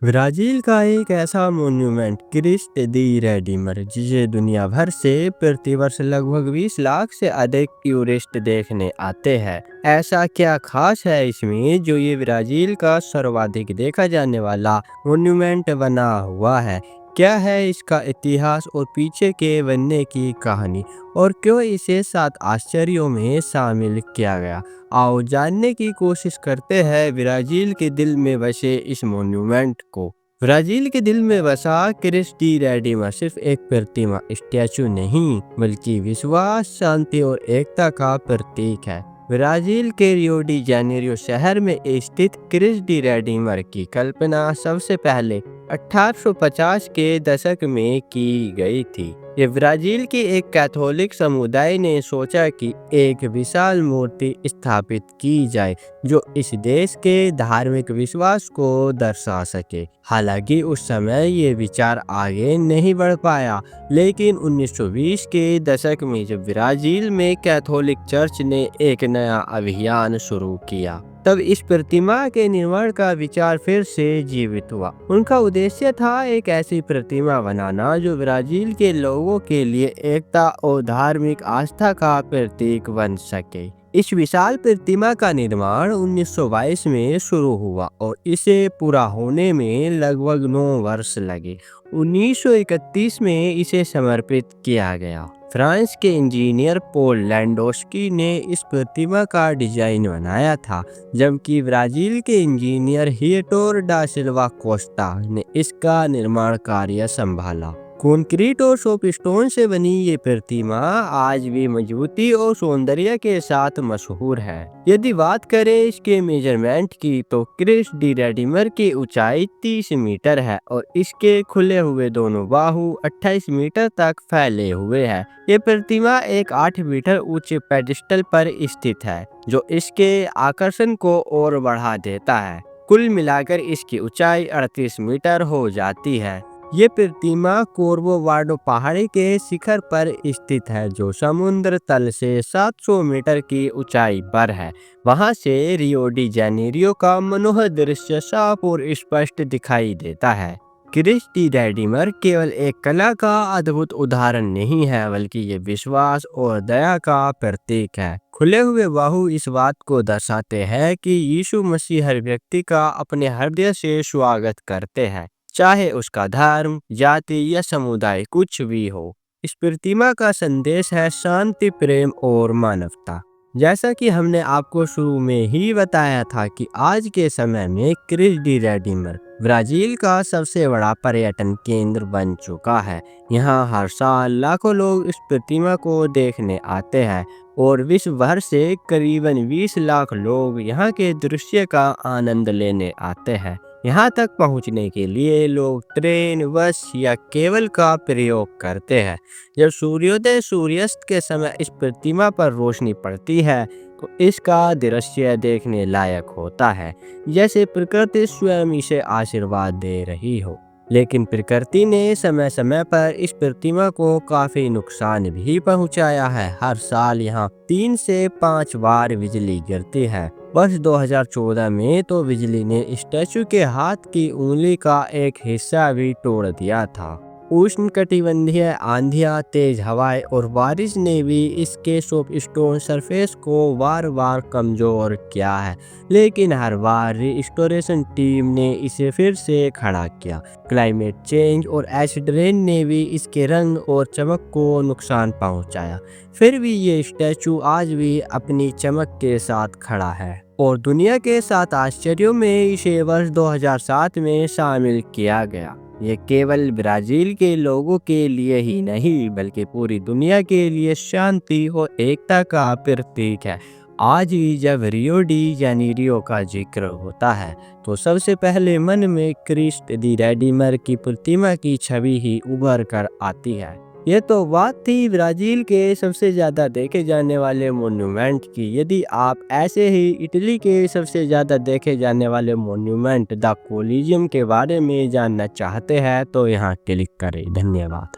Brazil का एक ऐसा मॉन्यूमेंट क्रिस्ट दी रेडीमर जिसे दुनिया भर से प्रतिवर्ष लगभग 20 लाख से अधिक टूरिस्ट देखने आते हैं। ऐसा क्या खास है इसमें जो ये ब्राज़ील का सर्वाधिक देखा जाने वाला मॉन्यूमेंट बना हुआ है? क्या है इसका इतिहास और पीछे के बनने की कहानी, और क्यों इसे 7 आश्चर्यों में शामिल किया गया? आओ जानने की कोशिश करते हैं ब्राज़ील के दिल में बसे इस मॉन्यूमेंट को। ब्राज़ील के दिल में बसा क्रिस्ट डी रेडिमा सिर्फ एक प्रतिमा स्टैचू नहीं, बल्कि विश्वास, शांति और एकता का प्रतीक है। ब्राज़ील के रियो डी जेनेरियो शहर में स्थित क्रिस्ट डी रेडिमर की कल्पना सबसे पहले 1850 के दशक में की गई थी। ये ब्राज़ील की एक कैथोलिक समुदाय ने सोचा कि एक विशाल मूर्ति स्थापित की जाए जो इस देश के धार्मिक विश्वास को दर्शा सके। हालांकि उस समय ये विचार आगे नहीं बढ़ पाया, लेकिन 1920 के दशक में जब ब्राज़ील में कैथोलिक चर्च ने एक नया अभियान शुरू किया, तब इस प्रतिमा के निर्माण का विचार फिर से जीवित हुआ। उनका उद्देश्य था एक ऐसी प्रतिमा बनाना जो ब्राज़ील के लोगों के लिए एकता और धार्मिक आस्था का प्रतीक बन सके। इस विशाल प्रतिमा का निर्माण 1922 में शुरू हुआ और इसे पूरा होने में लगभग 9 वर्ष लगे। 1931 में इसे समर्पित किया गया। फ्रांस के इंजीनियर पॉल लैंडोस्की ने इस प्रतिमा का डिजाइन बनाया था, जबकि ब्राज़ील के इंजीनियर हिएटोर डा सिल्वा कोस्टा ने इसका निर्माण कार्य संभाला। कंक्रीट और सोपस्टोन से बनी ये प्रतिमा आज भी मजबूती और सौंदर्य के साथ मशहूर है। यदि बात करें इसके मेजरमेंट की, तो क्रिस्ट डी रेडिमर की ऊंचाई 30 मीटर है और इसके खुले हुए दोनों बाहु 28 मीटर तक फैले हुए हैं। ये प्रतिमा एक 8 मीटर ऊंचे पेडिस्टल पर स्थित है, जो इसके आकर्षण को और बढ़ा देता है। कुल मिलाकर इसकी ऊंचाई 38 मीटर हो जाती है। ये प्रतिमा कोर्बोवाडो पहाड़ी के शिखर पर स्थित है, जो समुद्र तल से 700 मीटर की ऊंचाई पर है। वहां से रियो डी जेनेरियो का मनोहर दृश्य साफ और स्पष्ट दिखाई देता है। क्रिस्ट डी रेडिमर केवल एक कला का अद्भुत उदाहरण नहीं है, बल्कि ये विश्वास और दया का प्रतीक है। खुले हुए बाहु इस बात को दर्शाते हैं कि यीशु मसीह हर व्यक्ति का अपने हृदय से स्वागत करते हैं, चाहे उसका धर्म, जाति या समुदाय कुछ भी हो। इस प्रतिमा का संदेश है शांति, प्रेम और मानवता। जैसा कि हमने आपको शुरू में ही बताया था कि आज के समय में क्रिस्ट डी रेडिमर ब्राज़ील का सबसे बड़ा पर्यटन केंद्र बन चुका है। यहाँ हर साल लाखों लोग इस प्रतिमा को देखने आते हैं और विश्व भर से करीबन 20 लाख लोग यहाँ के दृश्य का आनंद लेने आते हैं। यहाँ तक पहुँचने के लिए लोग ट्रेन, बस या केबल का प्रयोग करते हैं। जब सूर्योदय सूर्यास्त के समय इस प्रतिमा पर रोशनी पड़ती है, तो इसका दृश्य देखने लायक होता है, जैसे प्रकृति स्वयं इसे आशीर्वाद दे रही हो। लेकिन प्रकृति ने समय समय पर इस प्रतिमा को काफी नुकसान भी पहुंचाया है। हर साल यहाँ 3 से 5 बार बिजली गिरती है। वर्ष 2014 में तो बिजली ने स्टैचू के हाथ की उंगली का एक हिस्सा भी तोड़ दिया था। उष्णकटिबंधीय आंधियां, तेज हवाएं और बारिश ने भी इसके सोपस्टोन सरफेस को बार बार कमजोर किया है, लेकिन हर बार रिस्टोरेशन टीम ने इसे फिर से खड़ा किया। क्लाइमेट चेंज और एसिड रेन ने भी इसके रंग और चमक को नुकसान पहुंचाया, फिर भी ये स्टैचू आज भी अपनी चमक के साथ खड़ा है और दुनिया के 7 आश्चर्यों में इसे वर्ष 2007 में शामिल किया गया। ये केवल ब्राज़ील के लोगों के लिए ही नहीं, बल्कि पूरी दुनिया के लिए शांति और एकता का प्रतीक है। आज भी जब रियो डी जेनेरियो का जिक्र होता है, तो सबसे पहले मन में क्रिस्ट दी रेडिमर की प्रतिमा की छवि ही उभर कर आती है। ये तो बात थी ब्राज़ील के सबसे ज़्यादा देखे जाने वाले मॉन्यूमेंट की। यदि आप ऐसे ही इटली के सबसे ज़्यादा देखे जाने वाले मॉन्यूमेंट द कोलिजियम के बारे में जानना चाहते हैं, तो यहाँ क्लिक करें। धन्यवाद।